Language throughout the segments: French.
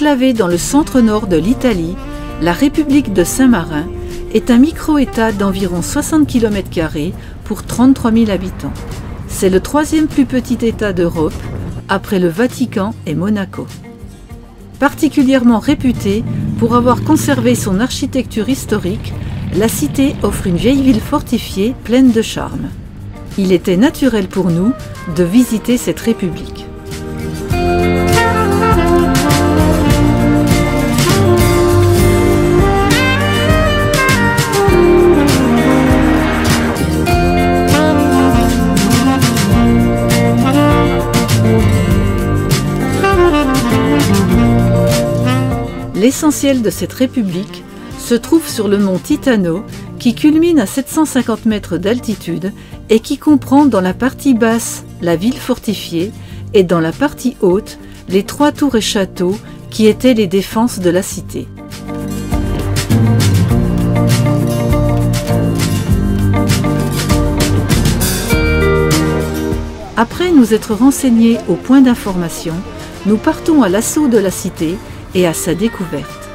Enclavé dans le centre-nord de l'Italie, la République de Saint-Marin est un micro-État d'environ 60 km² pour 33 000 habitants. C'est le troisième plus petit État d'Europe, après le Vatican et Monaco. Particulièrement réputée pour avoir conservé son architecture historique, la cité offre une vieille ville fortifiée pleine de charme. Il était naturel pour nous de visiter cette république. L'essentiel de cette république se trouve sur le mont Titano, qui culmine à 750 mètres d'altitude et qui comprend dans la partie basse la ville fortifiée et dans la partie haute les 3 tours et châteaux qui étaient les défenses de la cité. Après nous être renseignés au point d'information, nous partons à l'assaut de la cité et à sa découverte.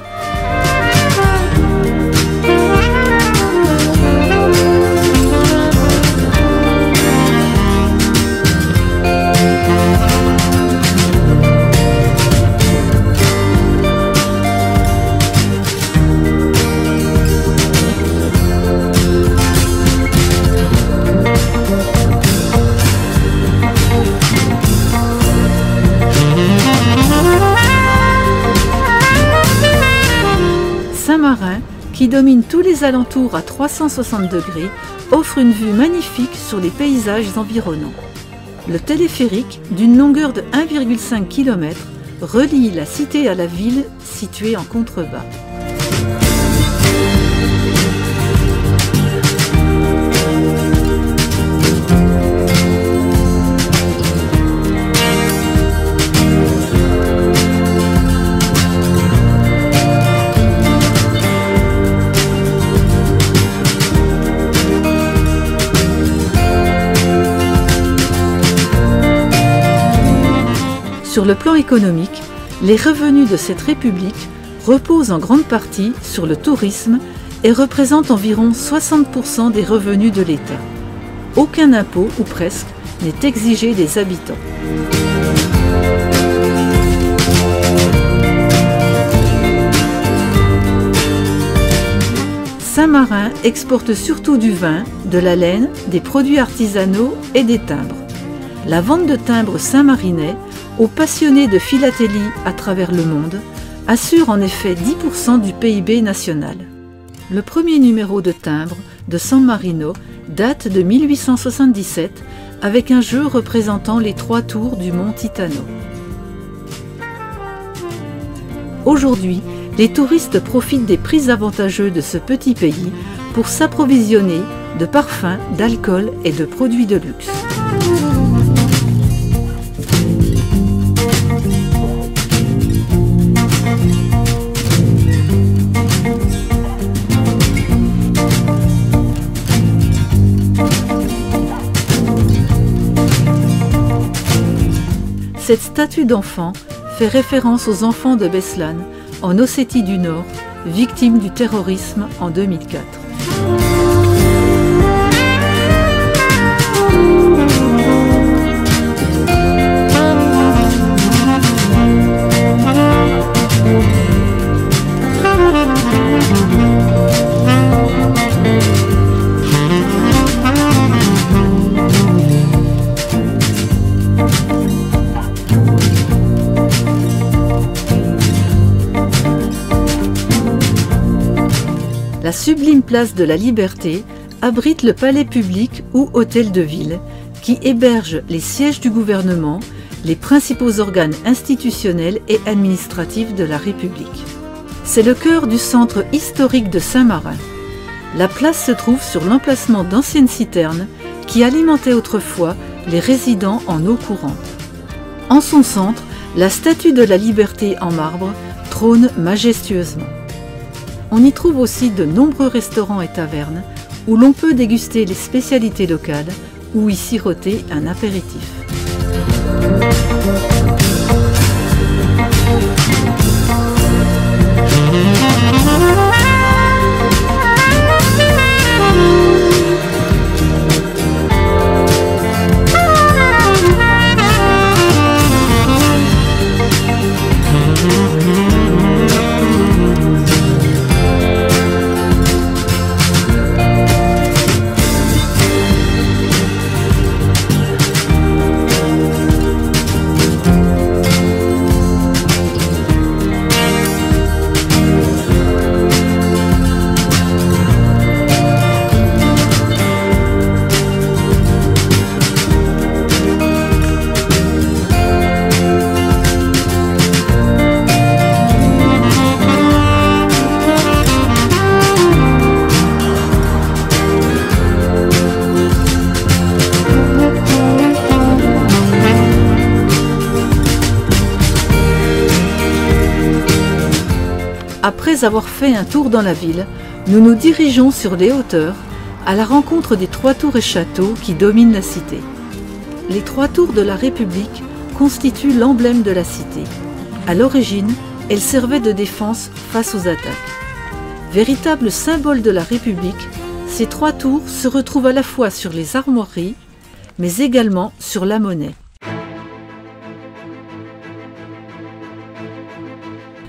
Saint-Marin, qui domine tous les alentours à 360 degrés, offre une vue magnifique sur les paysages environnants. Le téléphérique, d'une longueur de 1,5 km, relie la cité à la ville située en contrebas. Sur le plan économique, les revenus de cette république reposent en grande partie sur le tourisme et représentent environ 60% des revenus de l'État. Aucun impôt, ou presque, n'est exigé des habitants. Saint-Marin exporte surtout du vin, de la laine, des produits artisanaux et des timbres. La vente de timbres saint-marinais aux passionnés de philatélie à travers le monde assure en effet 10% du PIB national. Le premier numéro de timbre de San Marino date de 1877 avec un jeu représentant les 3 tours du mont Titano. Aujourd'hui, les touristes profitent des prix avantageux de ce petit pays pour s'approvisionner de parfums, d'alcool et de produits de luxe. Cette statue d'enfant fait référence aux enfants de Beslan, en Ossétie du Nord, victimes du terrorisme en 2004. La sublime place de la Liberté abrite le palais public ou hôtel de ville qui héberge les sièges du gouvernement, les principaux organes institutionnels et administratifs de la République. C'est le cœur du centre historique de Saint-Marin. La place se trouve sur l'emplacement d'anciennes citernes qui alimentaient autrefois les résidents en eau courante. En son centre, la statue de la Liberté en marbre trône majestueusement. On y trouve aussi de nombreux restaurants et tavernes où l'on peut déguster les spécialités locales ou y siroter un apéritif. Après avoir fait un tour dans la ville, nous nous dirigeons sur les hauteurs à la rencontre des 3 tours et châteaux qui dominent la cité. Les 3 tours de la République constituent l'emblème de la cité. À l'origine, elles servaient de défense face aux attaques. Véritable symbole de la République, ces 3 tours se retrouvent à la fois sur les armoiries, mais également sur la monnaie.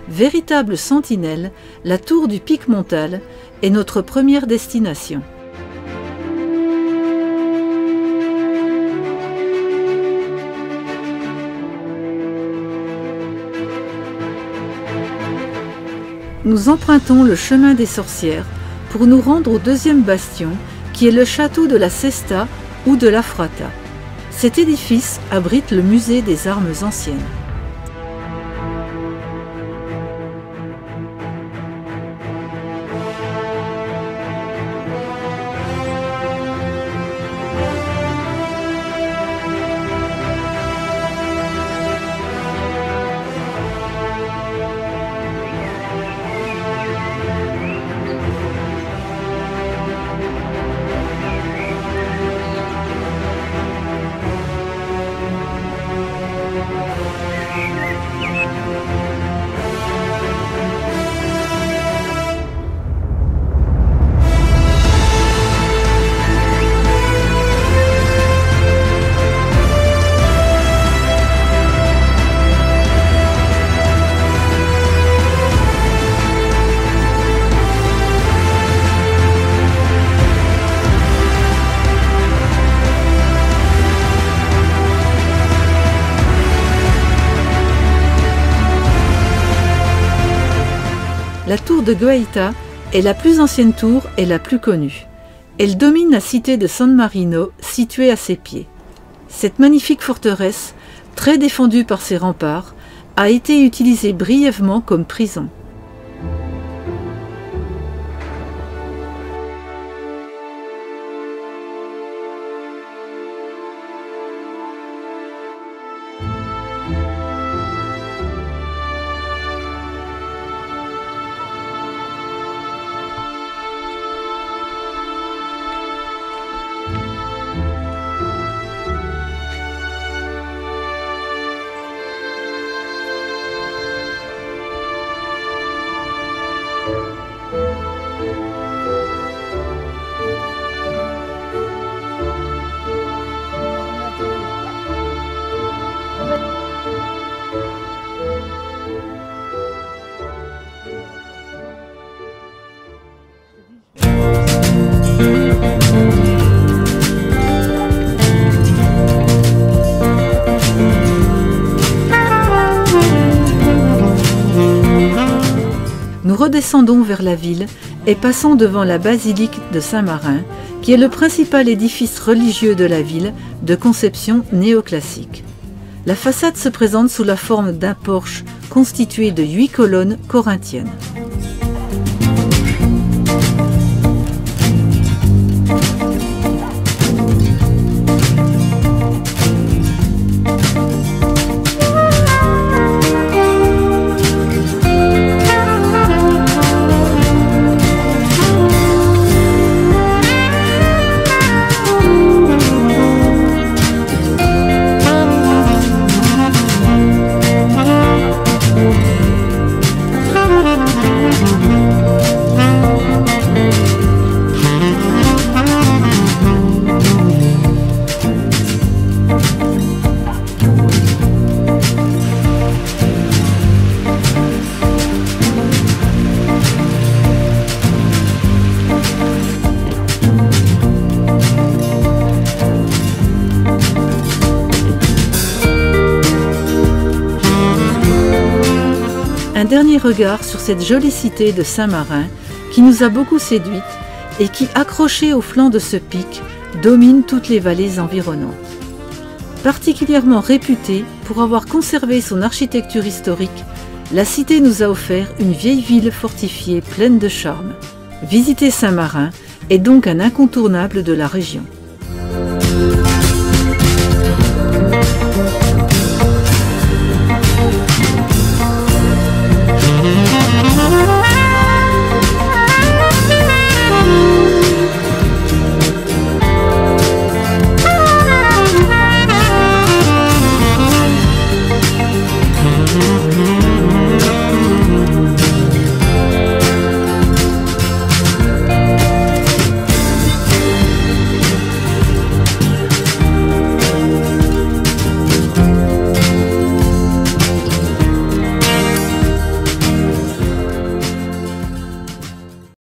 Véritable sentinelle, la tour du Pic Montal est notre première destination. Nous empruntons le chemin des sorcières pour nous rendre au 2e bastion, qui est le château de la Cesta ou de la Frata. Cet édifice abrite le musée des armes anciennes. La tour de Guaita est la plus ancienne tour et la plus connue. Elle domine la cité de San Marino, située à ses pieds. Cette magnifique forteresse, très défendue par ses remparts, a été utilisée brièvement comme prison. Nous redescendons vers la ville et passons devant la basilique de Saint-Marin, qui est le principal édifice religieux de la ville de conception néoclassique. La façade se présente sous la forme d'un porche constitué de 8 colonnes corinthiennes. Un dernier regard sur cette jolie cité de Saint-Marin qui nous a beaucoup séduites et qui, accrochée au flanc de ce pic, domine toutes les vallées environnantes. Particulièrement réputée pour avoir conservé son architecture historique, la cité nous a offert une vieille ville fortifiée pleine de charme. Visiter Saint-Marin est donc un incontournable de la région.